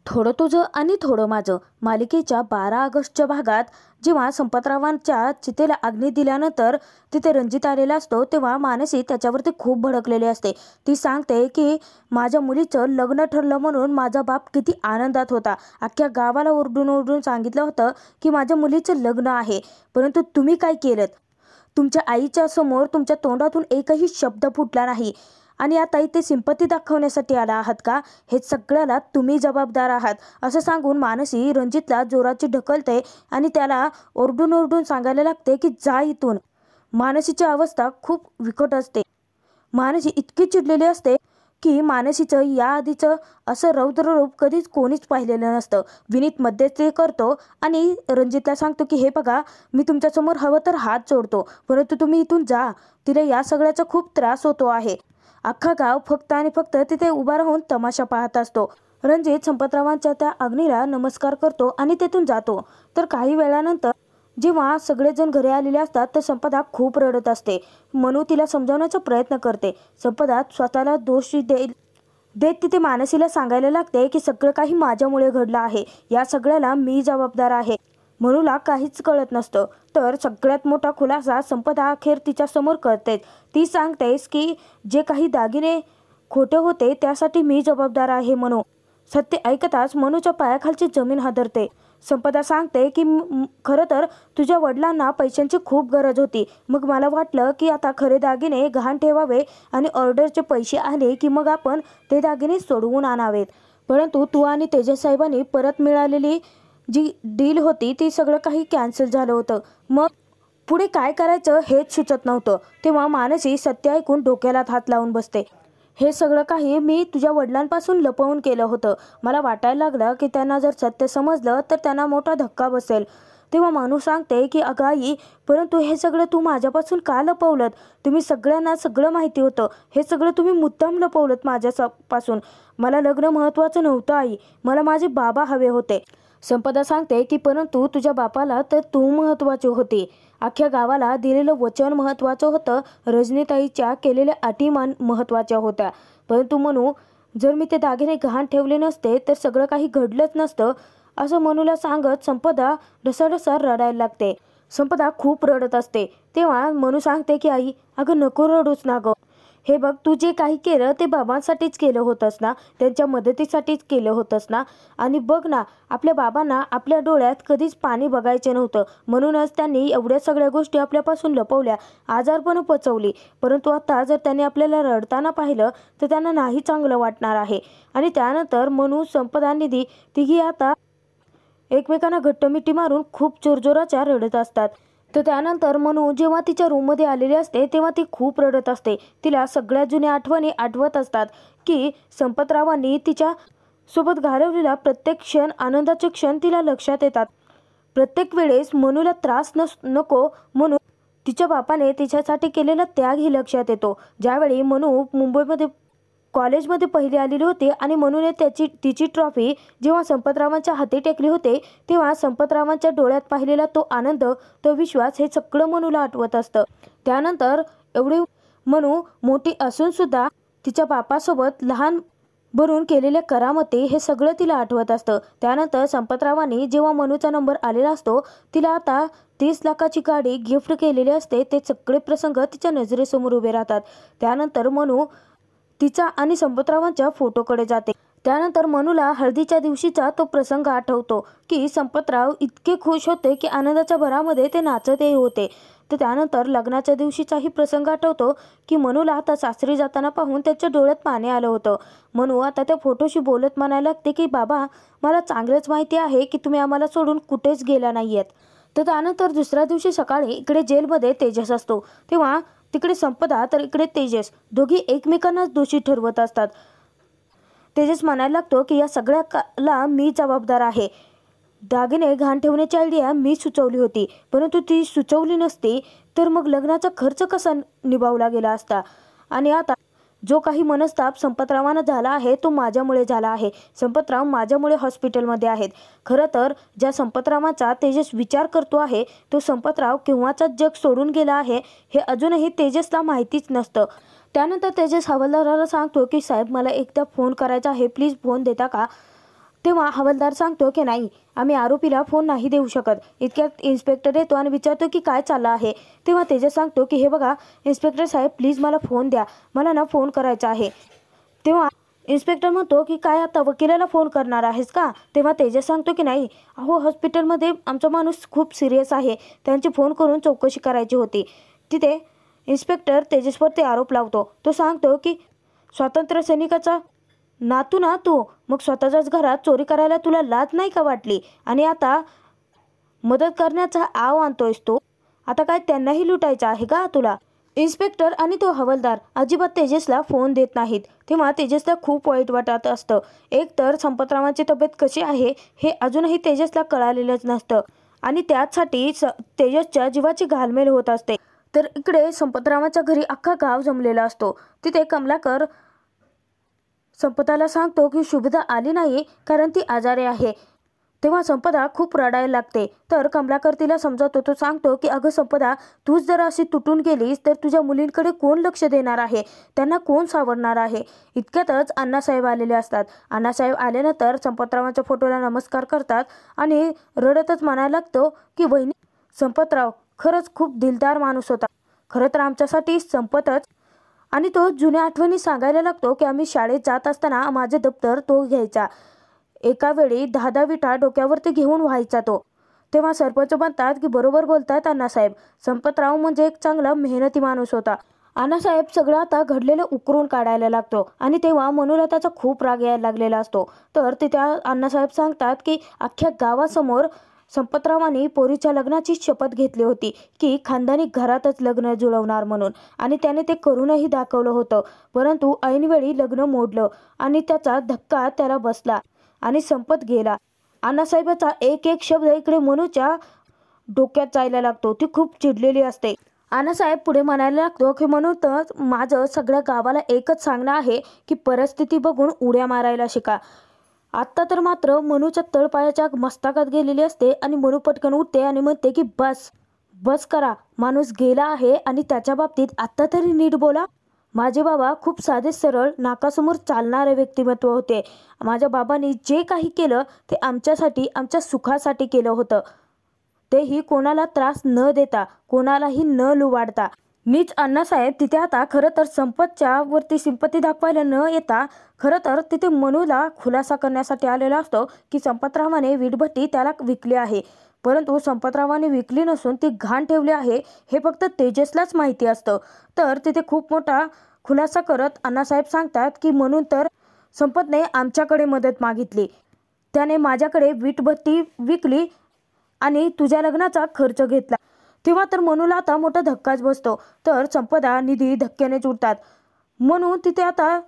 थोडं तुझं आणि थोडं माझं मालिकेच्या 12 ऑगस्टच्या भागात जेव्हा संपतरावांच्या चितेला अग्नी दिल्यानंतर तिथे रणजित आलेला असतो तेव्हा मानसी त्याच्यावरती खूप भडकलेली असते. ती सांगते की माझ्या मुलीचं लग्न ठरलं म्हणून माझा बाप किती आनंदात होता. अख्ख्या गावाला ओरडून ओरडून सांगितलं होतं की माझ्या मुलीचं लग्न आहे, परंतु तुम्ही काय केलं? तुमच्या आईच्या समोर तुमच्या तोंडातून एकही शब्द फुटला नाही आणि आता इथे सिंपती दाखवण्यासाठी आला आहात का? हे सगळ्याला तुम्ही जबाबदार आहात असं सांगून मानसी रणजितला जोराची ढकलते आणि त्याला ओरडून ओरडून सांगायला लागते की जा इथून. मानसीची अवस्था खूप विकट असते. मानसी इतकी चिडलेली असते की मानसीचं या आधीचं असं रौद्र रूप कधीच कोणीच पाहिलेलं नसतं. विनीत मध्यस्थी करतो आणि रणजितला सांगतो की हे बघा, मी तुमच्यासमोर हवं तर हात जोडतो, परंतु तुम्ही इथून जा. तिला या सगळ्याचा खूप त्रास होतो आहे. अख्खा गाव फक्त आणि फक्त तिथे उभा राहून तमाशा पाहत असतो. रणजित संपतरावांच्या त्या अग्नीला नमस्कार करतो आणि तेथून जातो. तर काही वेळानंतर जेव्हा सगळेजण घरी आलेले असतात तर संपदा खूप रडत असते. मनू तिला समजावण्याचा प्रयत्न करते. संपदा स्वतःला दोष देत तिथे मानसीला सांगायला लागते की सगळं काही माझ्यामुळे घडलं आहे, या सगळ्याला मी जबाबदार आहे. मनूला काहीच कळत नसतं. तर सगळ्यात मोठा खुलासा संपदा अखेर तिच्या समोर करते. ती सांगतेस की जे काही दागिने खोटे होते त्यासाठी मी जबाबदार आहे. मनू सत्य ऐकताच मनूच्या पायाखालची जमीन हादरते. संपदा सांगते की खरं तर तुझ्या वडिलांना पैशांची खूप गरज होती. मग मला वाटलं की आता खरे दागिने गहाण ठेवावे आणि ऑर्डरचे पैसे आले की मग आपण ते दागिने सोडवून आणावेत. परंतु तू आणि तेजस साहेबांनी परत मिळालेली जी डील होती ती सगळं काही कॅन्सल झालं होतं. मग पुढे काय करायचं हेच सुचत नव्हतं. तेव्हा मानसी सत्य ऐकून डोक्याला हात लावून बसते. हे सगळं काही मी तुझ्या वडिलांपासून लपवून केलं होतं. मला वाटायला लागलं की त्यांना जर सत्य समजलं तर त्यांना मोठा धक्का बसेल. तेव्हा मनू सांगते की अगं आई, परंतु हे सगळं तू माझ्यापासून का लपवलं? तुम्ही सगळ्यांना सगळं माहिती होतं. हे सगळं तुम्ही मुद्दाम लपवलं माझ्यापासून. मला लग्न महत्त्वाचं नव्हतं आई, मला माझे बाबा हवे होते. संपदा सांगते की परंतु तुझ्या बापाला तर तू महत्त्वाची होती. अख्ख्या गावाला दिलेलं वचन महत्त्वाचं होतं. रजनीताईच्या केलेल्या अटी महत्त्वाच्या होत्या. परंतु मनू, जर मी ते दागिने गहाण ठेवले नसते तर सगळं काही घडलंच नसतं असं मनूला सांगत संपदा ढसाढसा रडायला लागते. संपदा खूप रडत असते. तेव्हा मनू सांगते की आई, अगं नको रडूच ना गं. हे बघ, तू जे काही केलं ते बाबांसाठीच केलं होतंस ना, त्यांच्या मदतीसाठीच केलं होतंस ना. आणि बघ ना, आपल्या बाबांना आपल्या डोळ्यात कधीच पाणी बघायचे नव्हतं, म्हणूनच त्यांनी एवढ्या सगळ्या गोष्टी आपल्यापासून लपवल्या, आजारपणं पचवली. परंतु आता जर त्यांनी आपल्याला रडताना पाहिलं तर त्यांना नाही चांगलं वाटणार आहे. आणि त्यानंतर मनू, संपदा, निधी तिघी आता एकमेकांना घट्टमिठी मारून खूप जोरजोराच्या रडत असतात. तर त्यानंतर मनू जेव्हा तिच्या रूममध्ये आलेली असते तेव्हा ती खूप रडत असते. तिला सगळ्या जुन्या आठवणी आठवत असतात की संपतरावांनी तिच्या सोबत घालवलेला प्रत्येक क्षण, आनंदाचे क्षण तिला लक्षात येतात. प्रत्येक वेळेस मनूला त्रास नको म्हणून तिच्या बापाने तिच्यासाठी केलेला त्याग ही लक्षात येतो. ज्यावेळी मनू मुंबईमध्ये कॉलेजमध्ये पहिली आलेली होती आणि मनूने तिची ट्रॉफी जेव्हा संपतरावांच्या हाती टेकली होते तेव्हा संपतरावांच्या डोळ्यात पाहिलेला तो आनंद, तो विश्वास, हे सगळं मनूला आठवत असतं. त्यानंतर एवढी मनू मोठी असून सुद्धा तिच्या बापासोबत लहान भरून केलेल्या करामती, हे सगळं तिला आठवत असतं. त्यानंतर संपतरावांनी जेव्हा मनूचा नंबर आलेला असतो तिला आता 30 लाखाची गाडी गिफ्ट केलेली असते. ते सगळे प्रसंग तिच्या नजरेसमोर उभे राहतात. त्यानंतर मनू तिचा आणि संपतरावांच्या फोटोकडे जाते. त्यानंतर मनूला हळदीच्या दिवशीचा तो प्रसंग आठवतो की संपतराव इतके खुश होते की आनंदाच्या भरामध्ये ते नाचतही होते. तर त्यानंतर लग्नाच्या दिवशीचाही प्रसंग आठवतो की मनूला आता सासरी जाताना पाहून त्याच्या डोळ्यात पाणी आलं होतं. मनू आता त्या फोटोशी बोलत म्हणायला लागते की बाबा, मला चांगलंच माहिती आहे की तुम्ही आम्हाला सोडून कुठेच गेला नाही आहेत. तर त्यानंतर दुसऱ्या दिवशी सकाळी इकडे जेलमध्ये तेजस असतो. तेव्हा तिकडे संपदा तर इकडे तेजस, दोघी एकमेकांना दोषी ठरवत असतात. तेजस म्हणायला लागतो की या सगळ्याला मी जबाबदार आहे. दागिने घाण ठेवण्याची आयडिया मी सुचवली होती, परंतु ती सुचवली नसती तर मग लग्नाचा खर्च कसा निभावला गेला असता. आणि आता जो काही मनस्ताप संपतरावांना झाला आहे तो माझ्यामुळे झाला आहे. संपतराव माझ्यामुळे हॉस्पिटलमध्ये आहेत. खरं तर ज्या संपतरावांचा तेजस विचार करतो आहे तो संपतराव केव्हाचा जग सोडून गेला आहे हे अजूनही तेजसला माहितीच नसतं. त्यानंतर तेजस हवालदाराला सांगतो की साहेब, मला एकदा फोन करायचा आहे, प्लीज फोन देता का? तेव्हा हवालदार सांगतो की नाही, आम्ही आरोपीला फोन नाही देऊ शकत. इतक्यात इन्स्पेक्टर येतो आणि विचारतो की काय चाललं आहे. तेव्हा तेजस सांगतो की हे बघा इन्स्पेक्टर साहेब, प्लीज मला फोन द्या, मला ना फोन करायचा आहे. तेव्हा इन्स्पेक्टर म्हणतो की काय आता वकिलाला फोन करणार आहेस का. तेव्हा तेजस सांगतो की नाही, अहो हॉस्पिटलमध्ये आमचा माणूस खूप सिरियस आहे, त्यांची फोन करून चौकशी करायची होती. तिथे इन्स्पेक्टर तेजसवर ते आरोप लावतो. तो सांगतो की स्वातंत्र्य सैनिकाचा नातू ना तू, मग स्वतःच्याच घरात चोरी करायला तुला लाज नाही का वाटली, आणि आता मदत करण्याचा आव आणतोयस तू. आता काय त्यांनाही लुटायचं आहे का तुला. इन्स्पेक्टर आणि तो हवालदार अजिबात तेजसला फोन देत नाहीत. तेव्हा तेजसला खूप वाईट वाटत असतं. एक तर संपतरावांची तब्येत कशी आहे हे अजूनही तेजसला कळालेलंच नसतं आणि त्याचसाठी तेजसच्या जीवाची घालमेल होत असते. तर इकडे संपतरावांच्या घरी अख्खा गाव जमलेला असतो. तिथे कमलाकर संपदाला सांगतो की शुभदा आली नाही कारण ती आजारी आहे. तेव्हा संपदा खूप रडायला लागते. तर कमलाकर तिला समजावतो. तो सांगतो की अगं संपदा, तूच जर अशी तुटून गेलीस तर तुझ्या मुलींकडे कोण लक्ष देणार आहे, त्यांना कोण सावरणार आहे. इतक्यातच अण्णासाहेब आलेले असतात. अण्णासाहेब आल्यानंतर संपतरावांच्या फोटोला नमस्कार करतात आणि रडतच म्हणायला लागतो की वहिनी, संपतराव खरंच खूप दिलदार माणूस होता. खरं तर आमच्यासाठी संपतच. आणि तो जुन्या आठवणी सांगायला लागतो की आम्ही शाळेत जात असताना माझे दप्तर तो घ्यायचा. एका वेळी 10 विटा डोक्यावरती घेऊन व्हायचा तो. तेव्हा सरपंच म्हणतात की बरोबर बोलतात अण्णासाहेब, संपतराव म्हणजे एक चांगला मेहनती माणूस होता. अण्णासाहेब सगळं आता घडलेलं उकरून काढायला लागतो आणि तेव्हा मनूला त्याचा खूप राग यायला लागलेला असतो. तर ते त्या अण्णासाहेब सांगतात की अख्ख्या गावासमोर संपतरावांनी पोरीच्या लग्नाची शपथ घेतली होती की खानदानी घरातच लग्न जुळवणार म्हणून, आणि त्याने ते करूनही दाखवलं होतं. परंतु ऐनवेळी लग्न मोडलं आणि त्याचा धक्का त्याला बसला आणि संपत गेला. अण्णासाहेबाचा एक एक शब्द इकडे मनूच्या डोक्यात जायला लागतो. ती खूप चिडलेली असते. अण्णासाहेब पुढे म्हणायला लागतो की म्हणून तर माझं सगळ्या गावाला एकच सांगणं आहे की परिस्थिती बघून उड्या मारायला शिका. आत्ता तर मात्र मनूच्या तळपायाच्या मस्तकात गेलेली असते आणि मनू पटकन उठते आणि म्हणते की बस बस करा, माणूस गेला आहे आणि त्याच्या बाबतीत आत्ता तरी नीट बोला. माझे बाबा खूप साधे सरळ नाकासमोर चालणारे व्यक्तिमत्व होते. माझ्या बाबांनी जे काही केलं ते आमच्यासाठी, आमच्या सुखासाठी केलं होतं. तेही कोणाला त्रास न देता, कोणालाही न लुबाडता. मीच अण्णासाहेब तिथे आता खरं तर संपतच्या वरती सिंपती दाखवायला न येता खरं तर तिथे मनूला खुलासा करण्यासाठी आलेला असतो की संपतरावाने वीटभट्टी त्याला विकली आहे. परंतु संपतरावाने विकली नसून ती घाण ठेवली आहे हे फक्त तेजसलाच माहिती असतं. तर तिथे खूप मोठा खुलासा करत अण्णासाहेब सांगतात की म्हणून तर संपतने आमच्याकडे मदत मागितली, त्याने माझ्याकडे वीटभट्टी विकली आणि तुझ्या लग्नाचा खर्च घेतला. तेव्हा तर मनूला आता मोठा धक्काच बसतो. तर संपदा निधी धक्क्यानेच उडतात. म्हणून तिथे आता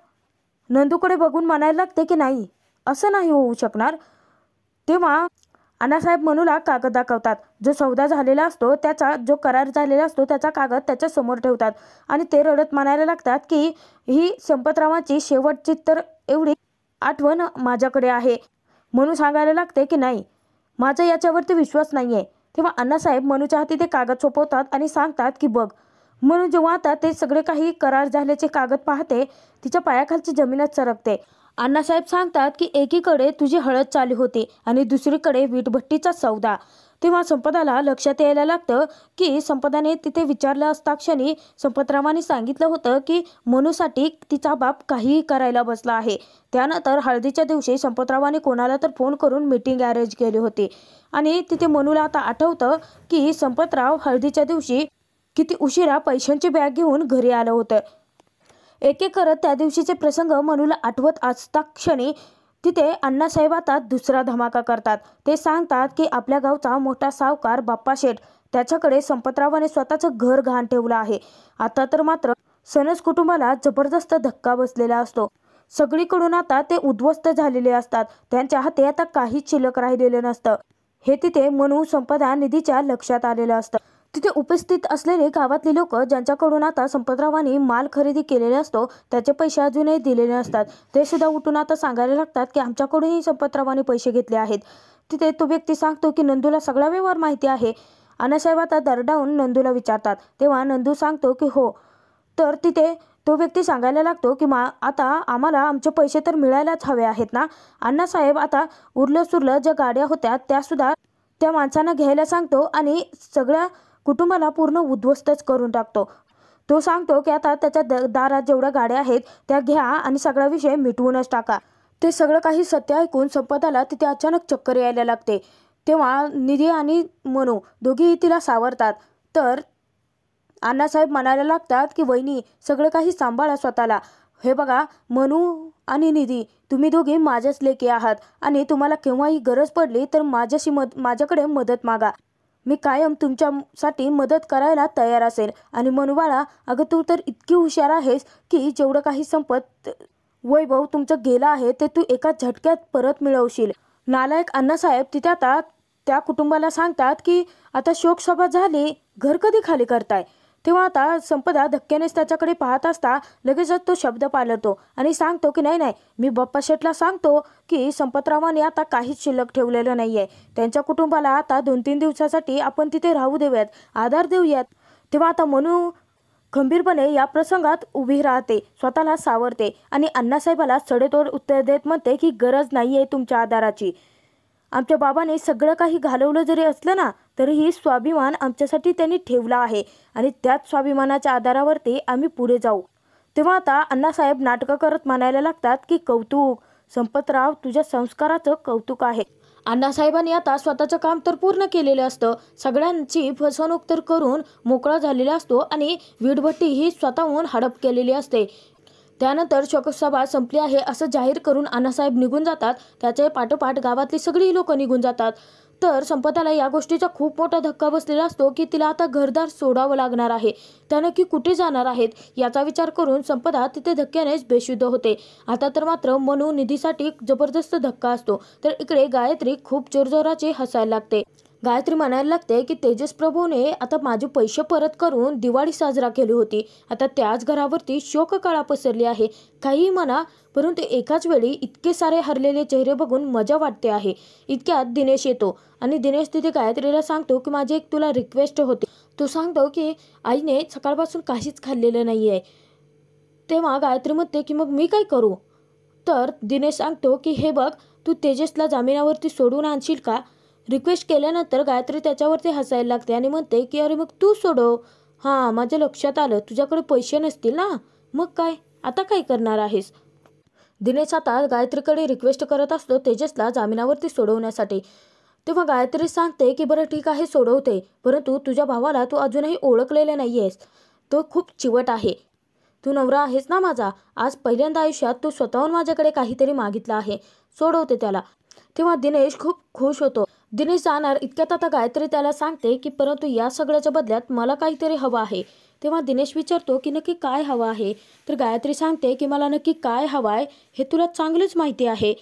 नंदूकडे बघून म्हणायला लागते की नाही, असं नाही होऊ शकणार. तेव्हा अण्णासाहेब मनूला कागद दाखवतात. जो सौदा झालेला असतो, त्याचा जो करार झालेला असतो त्याचा कागद त्याच्या समोर ठेवतात आणि ते रडत म्हणायला लागतात की ही संपतरावांची शेवटची तर एवढी आठवण माझ्याकडे आहे. मनू सांगायला लागते की नाही, माझा याच्यावरती विश्वास नाही आहे. तेव्हा अण्णासाहेब मनूच्या हाती ते कागद सोपवतात आणि सांगतात की बघ. म्हणून जेव्हा आता ते सगळे काही करार झाल्याचे कागद पाहते, तिच्या पायाखालची जमीनच सरकते. अण्णासाहेब सांगतात की एकीकडे तुझी हळद चालू होती आणि दुसरीकडे वीटभट्टीचा सौदा. तेव्हा संपदाला लक्षात यायला लागतं की संपदाने तिथे विचारलं असता क्षणी संपतरावांनी सांगितलं होतं की मनूसाठी तिचा बाप काहीही करायला बसला आहे. त्यानंतर हळदीच्या दिवशी संपतरावांनी कोणाला तर फोन करून मीटिंग अरेंज केली होती आणि तिथे मनूला आता आठवतं की संपतराव हळदीच्या दिवशी किती उशिरा पैशांची बॅग घेऊन घरी आलं होतं. एक एक करत त्या दिवशीचे प्रसंग मनूला आठवत असता क्षणी तिथे अण्णासाहेब आता दुसरा धमाका करतात. ते सांगतात की आपल्या गावचा मोठा सावकार बाप्पा शेठ, त्याच्याकडे संपतरावाने स्वतःचं घर गहाण ठेवलं आहे. आता तर मात्र सनस कुटुंबाला जबरदस्त धक्का बसलेला असतो. सगळीकडून आता ते उद्ध्वस्त झालेले असतात. त्यांच्या हाती आता काहीच शिल्लक राहिलेलं नसतं. हे तिथे मनू संपदा निधीच्या लक्षात आलेलं असतं. तिथे उपस्थित असलेले गावातली लोक ज्यांच्याकडून आता संपतरावांनी माल खरेदी केलेला असतो त्याचे पैसे अजूनही दिलेले नसतात, ते सुद्धा उठून आता सांगायला लागतात की आमच्याकडूनही संपतरावांनी पैसे घेतले आहेत. तिथे तो व्यक्ती सांगतो की नंदूला सगळा व्यवहार माहिती आहे. अण्णासाहेब आता दरडावून नंदूला विचारतात. तेव्हा नंदू सांगतो की हो. तर तिथे तो व्यक्ती सांगायला लागतो की आता आम्हाला आमचे पैसे तर मिळायलाच हवे आहेत ना. अण्णासाहेब आता उरलं सुरलं ज्या गाड्या होत्या त्यासुद्धा त्या माणसांना घ्यायला सांगतो आणि सगळ्या कुटुंबाला पूर्ण उद्ध्वस्तच करून टाकतो. तो सांगतो की आता त्याच्या दारात जेवढ्या गाड्या आहेत त्या घ्या आणि सगळा विषय मिटवूनच टाका. ते सगळं काही सत्य ऐकून संपदाला तिथे अचानक चक्कर यायला लागते. तेव्हा निधी आणि मनू दोघेही तिला सावरतात. तर अण्णासाहेब म्हणायला लागतात की वहिनी, सगळं काही सांभाळा स्वतःला. हे बघा मनू आणि निधी, तुम्ही दोघे माझ्याच लेकी आहात आणि तुम्हाला केव्हाही गरज पडली तर माझ्याकडे मदत मागा. मी कायम तुमच्यासाठी मदत करायला तयार असेल. आणि मनू बाळा, अगं तू तर इतकी हुशार आहेस की जेवढं काही संपत वैभव तुमचं गेलं आहे ते तू एका झटक्यात परत मिळवशील. नालायक अण्णासाहेब तिथे आता त्या कुटुंबाला सांगतात की आता शोकसभा झाली, घर कधी खाली करताय. तेव्हा आता संपदा धक्क्यानेच त्याच्याकडे पाहत असता लगेचच तो शब्द पालटतो आणि सांगतो की नाही, मी बाप्पा शेठला सांगतो की संपतरावांनी आता काहीच शिल्लक ठेवलेलं नाही आहे. त्यांच्या कुटुंबाला आता 2-3 दिवसासाठी आपण तिथे राहू देऊयात, आधार देऊयात. तेव्हा आता मनू खंबीरपणे या प्रसंगात उभी राहते, स्वतःला सावरते आणि अण्णासाहेबाला सडेतोड उत्तर देत म्हणते की गरज नाही आहे तुमच्या आधाराची. आमच्या बाबाने सगळं काही घालवलं जरी असलं ना तरीही स्वाभिमान आमच्यासाठी त्यांनी ठेवला आहे आणि त्याच स्वाभिमानाच्या आधारावरती आम्ही पुढे जाऊ. तेव्हा आता अण्णासाहेब नाटकं करत म्हणायला लागतात की कौतुक संपतराव, तुझ्या संस्काराचं कौतुक आहे. अण्णासाहेबांनी आता स्वतःचं काम तर पूर्ण केलेलं असतं, सगळ्यांची फसवणूक तर करून मोकळा झालेला असतो आणि वीटभट्टी ही स्वतःहून हडप केलेली असते. त्यानंतर शोकसभा संपली आहे असं जाहीर करून अण्णासाहेब निघून जातात. त्याचे पाठोपाठ गावातली सगळी लोक निघून जातात. तर संपदाला या गोष्टीचा खूप मोठा धक्का बसलेला असतो की तिला आता घरदार सोडावं लागणार आहे. त्या नक्की कुठे जाणार आहेत याचा विचार करून संपदा तिथे धक्क्यानेच बेशुद्ध होते. आता तर मात्र मनू निधीसाठी जबरदस्त धक्का असतो. तर इकडे गायत्री खूप जोरजोराची हसायला लागते. गायत्री म्हणायला लागते की तेजस प्रभूने आता माझे पैसे परत करून दिवाळी साजरा केली होती. आता त्याच घरावरती शोककळा पसरली आहे. काही म्हणा, परंतु एकाच वेळी इतके सारे हरलेले चेहरे बघून मजा वाटते आहे. इतक्यात दिनेश येतो आणि दिनेश तिथे गायत्रीला सांगतो की माझी एक तुला रिक्वेस्ट होती. तो सांगतो की आईने सकाळपासून काहीच खाल्लेलं नाही आहे. तेव्हा गायत्री म्हणते की मग मी काय करू. तर दिनेश सांगतो की हे बघ, तू तेजसला जामिनावरती सोडून आणशील का. रिक्वेस्ट केल्यानंतर गायत्री त्याच्यावरती हसायला लागते आणि म्हणते की अरे मग तू सोडव. हां, माझ्या लक्षात आलं, तुझ्याकडे पैसे नसतील ना, मग काय आता काय करणार आहेस. दिनेश आता गायत्रीकडे रिक्वेस्ट करत असतो तेजसला जामिनावरती सोडवण्यासाठी. तेव्हा गायत्री सांगते की बरं ठीक आहे, सोडवते, परंतु तुझ्या भावाला तू अजूनही ओळखलेले नाही आहेस. तो खूप चिवट आहे. तू नवरा आहेस ना माझा. आज पहिल्यांदा आयुष्यात तू स्वतःहून माझ्याकडे काहीतरी मागितलं आहे, सोडवते त्याला. तेव्हा दिनेश खूप खुश होतो. दिनेश जाणार इतक्यात आता गायत्री त्याला सांगते की परंतु या सगळ्याच्या बदल्यात मला काहीतरी हवं आहे. तेव्हा दिनेश विचारतो की नक्की काय हवं आहे. तर गायत्री सांगते की मला नक्की काय हवं आहे हे तुला चांगलीच माहिती आहे.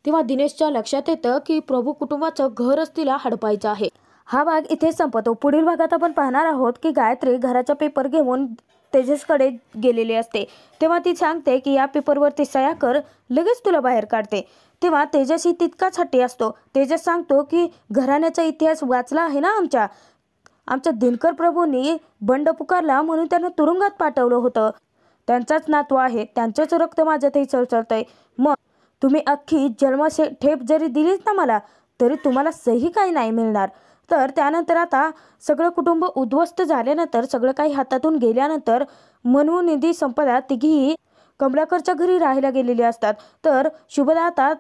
तेव्हा दिनेशच्या लक्षात येतं की प्रभू कुटुंबाचं घरच तिला हडपायचं आहे. हा भाग इथे संपतो. पुढील भागात आपण पाहणार आहोत की गायत्री घराचा पेपर घेऊन तेजसकडे गेलेली असते. तेव्हा ती सांगते की या पेपरवरती सह्या कर, लगेच तुला बाहेर काढते. तेव्हा तेजसही तितकाच हट्टी असतो. तेजस सांगतो की घराण्याचा इतिहास वाचला आहे ना आमच्या दिनकर प्रभूंनी बंड पुकारला म्हणून त्यांना तुरुंगात पाठवलं होतं. त्यांचाच नातू आहे, त्यांचंच रक्त माझ्यातही चळचळतंय. मग तुम्ही अख्खी ठेप जरी दिलीच ना मला तरी तुम्हाला सही काही नाही मिळणार. तर त्यानंतर आता सगळं कुटुंब उद्ध्वस्त झाल्यानंतर, सगळं काही हातातून गेल्यानंतर मनू, निधी, संपदा तिघीही कमलाकरच्या घरी राहायला गेलेली असतात. तर शुभदा आता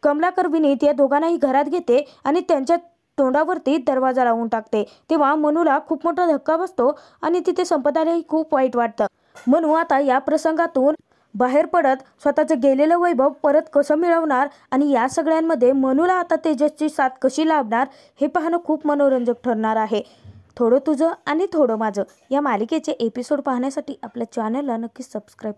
कमलाकर, विनीत या दोघांनाही घरात घेते आणि त्यांच्या तोंडावरती दरवाजा लावून टाकते. तेव्हा मनूला खूप मोठा धक्का बसतो आणि तिथे संपदालाही खूप वाईट वाटतं. मनू आता या प्रसंगातून बाहेर पडत स्वतःचं गेलेलं वैभव परत कसं मिळवणार आणि या सगळ्यांमध्ये मनूला आता तेजसची साथ कशी लाभणार हे पाहणं खूप मनोरंजक ठरणार आहे. थोडं तुझं आणि थोडं माझं या मालिकेचे एपिसोड पाहण्यासाठी आपल्या चॅनलला नक्की सबस्क्राईब